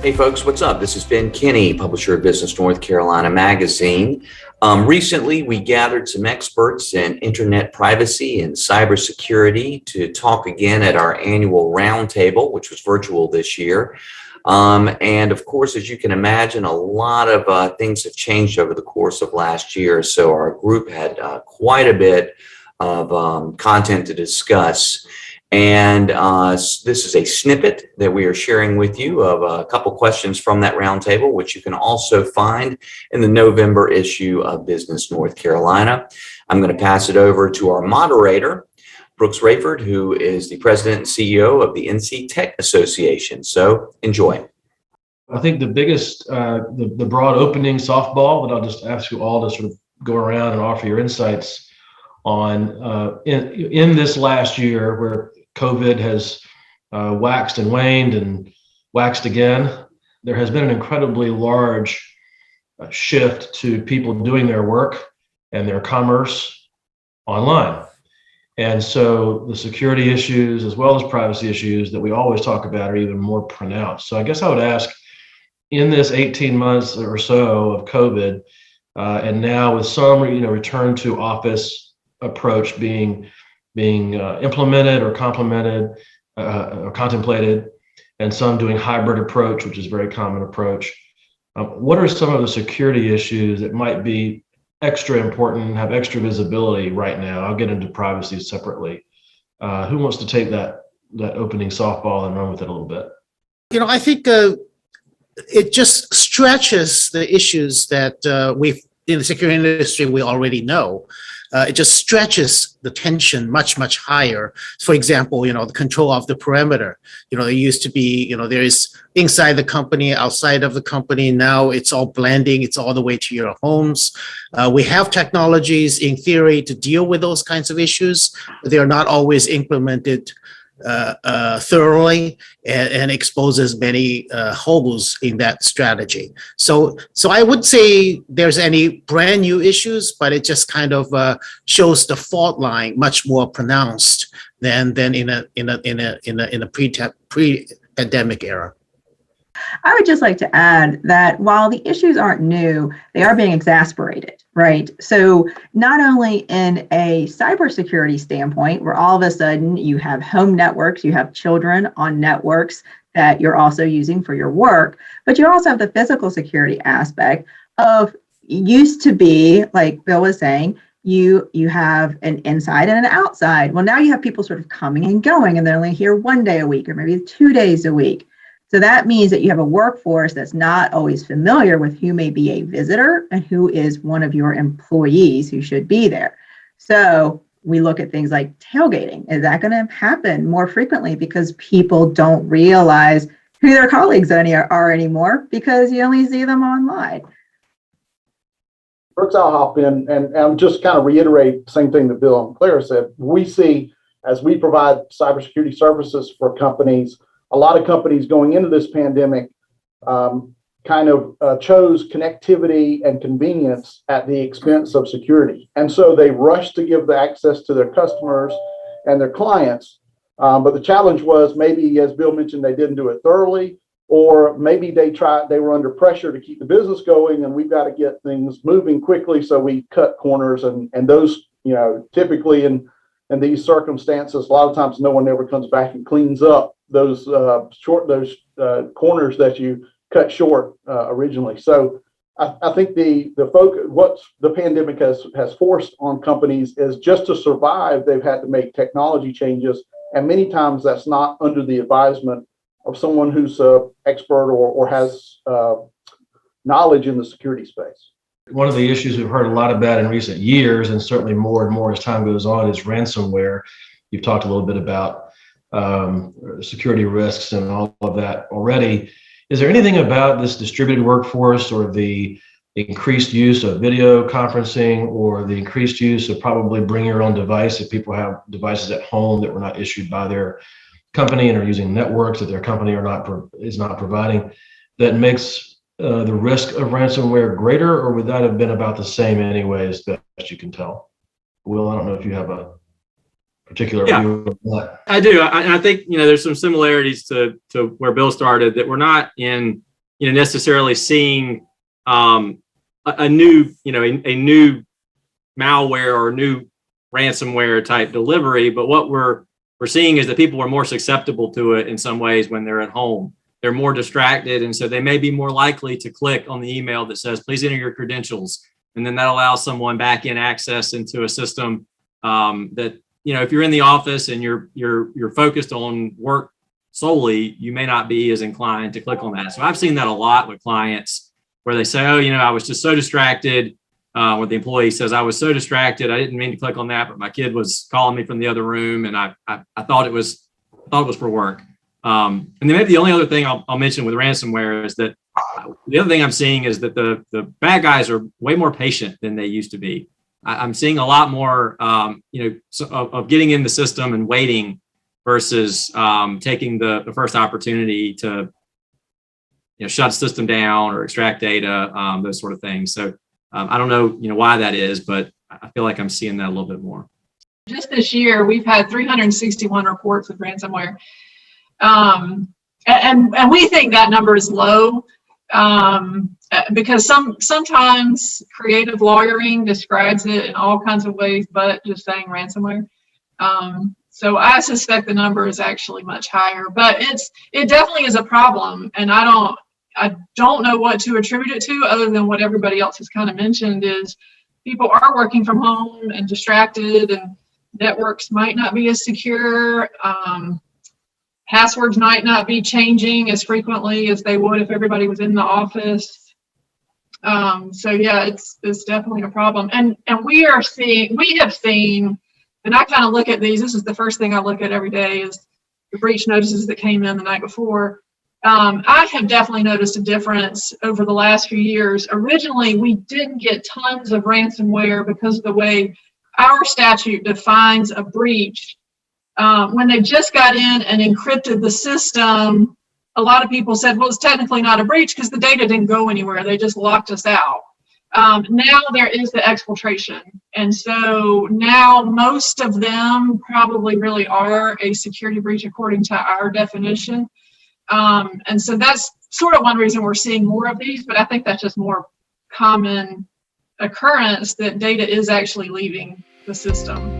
Hey folks, what's up? This is Ben Kinney, publisher of Business North Carolina Magazine. Recently, we gathered some experts in internet privacy and cybersecurity to talk again at our annual roundtable, which was virtual this year. And of course, as you can imagine, a lot of things have changed over the course of last year. So our group had quite a bit of content to discuss. And this is a snippet that we are sharing with you of a couple questions from that roundtable, which you can also find in the November issue of Business North Carolina. I'm going to pass it over to our moderator, Brooks Raiford, who is the president and CEO of the NC Tech Association. So enjoy. I think the biggest, the broad opening softball that I'll just ask you all to sort of go around and offer your insights on in this last year where COVID has waxed and waned and waxed again. There has been an incredibly large shift to people doing their work and their commerce online. And so the security issues as well as privacy issues that we always talk about are even more pronounced. So I guess I would ask, in this 18 months or so of COVID, and now with some return to office approach being implemented or complemented or contemplated, and some doing hybrid approach, which is a very common approach. What are some of the security issues that might be extra important, have extra visibility right now? I'll get into privacy separately. Who wants to take that opening softball and run with it a little bit? I think it just stretches the issues that we've in the security industry we already know. It just stretches the tension much, much higher. For example, the control of the perimeter. There used to be, there is inside the company, outside of the company. Now it's all blending. It's all the way to your homes. We have technologies in theory to deal with those kinds of issues, but they are not always implemented thoroughly and exposes many holes in that strategy. So I would say there's any brand new issues, but it just kind of shows the fault line much more pronounced than in a pre-pandemic era. I would just like to add that while the issues aren't new, they are being exacerbated, right? So not only in a cybersecurity standpoint, where all of a sudden you have home networks, you have children on networks that you're also using for your work, but you also have the physical security aspect of used to be, like Bill was saying, you have an inside and an outside. Well, now you have people sort of coming and going, and they're only here 1 day a week or maybe 2 days a week. So that means that you have a workforce that's not always familiar with who may be a visitor and who is one of your employees who should be there. So we look at things like tailgating. Is that going to happen more frequently because people don't realize who their colleagues are anymore because you only see them online? Brooks, I'll hop in and just kind of reiterate the same thing that Bill and Clara said. We see, as we provide cybersecurity services for companies, a lot of companies going into this pandemic chose connectivity and convenience at the expense of security. And so they rushed to give the access to their customers and their clients. But the challenge was maybe, as Bill mentioned, they didn't do it thoroughly, or maybe they were under pressure to keep the business going and we've got to get things moving quickly. So we cut corners and those, typically in these circumstances, a lot of times no one ever comes back and cleans up those corners that you cut short originally. So I think the focus, what the pandemic has forced on companies is just to survive, they've had to make technology changes. And many times that's not under the advisement of someone who's an expert or has knowledge in the security space. One of the issues we've heard a lot about in recent years, and certainly more and more as time goes on, is ransomware. You've talked a little bit about security risks and all of that already. Is there anything about this distributed workforce or the increased use of video conferencing or the increased use of probably bring your own device if people have devices at home that were not issued by their company and are using networks that their company is not providing, that makes the risk of ransomware greater, or would that have been about the same anyways, best you can tell? Will, I don't know if you have a particular view of that. I do. I think there's some similarities to where Bill started, that we're not in necessarily seeing a new, a new malware or new ransomware type delivery. But what we're seeing is that people are more susceptible to it in some ways when they're at home. They're more distracted, and so they may be more likely to click on the email that says, please enter your credentials. And then that allows someone back in access into a system that, if you're in the office and you're focused on work solely, you may not be as inclined to click on that. So I've seen that a lot with clients where they say, oh, I was just so distracted. Where the employee says, I was so distracted, I didn't mean to click on that, but my kid was calling me from the other room, and I thought it was for work. And then maybe the only other thing I'll mention with ransomware is that the other thing I'm seeing is that the bad guys are way more patient than they used to be. I'm seeing a lot more, of getting in the system and waiting versus taking the first opportunity to, shut the system down or extract data, those sort of things. So I don't know, why that is, but I feel like I'm seeing that a little bit more. Just this year, we've had 361 reports of ransomware. And we think that number is low because sometimes creative lawyering describes it in all kinds of ways, but just saying ransomware. So I suspect the number is actually much higher, but it definitely is a problem. And I don't know what to attribute it to other than what everybody else has kind of mentioned is people are working from home and distracted, and networks might not be as secure. Passwords might not be changing as frequently as they would if everybody was in the office. So yeah, it's definitely a problem. And we have seen, and I kind of look at these, this is the first thing I look at every day is the breach notices that came in the night before. I have definitely noticed a difference over the last few years. Originally, we didn't get tons of ransomware because of the way our statute defines a breach. When they just got in and encrypted the system, a lot of people said, well, it's technically not a breach because the data didn't go anywhere. They just locked us out. Now there is the exfiltration. And so now most of them probably really are a security breach according to our definition. And so that's sort of one reason we're seeing more of these, but I think that's just more common occurrence that data is actually leaving the system.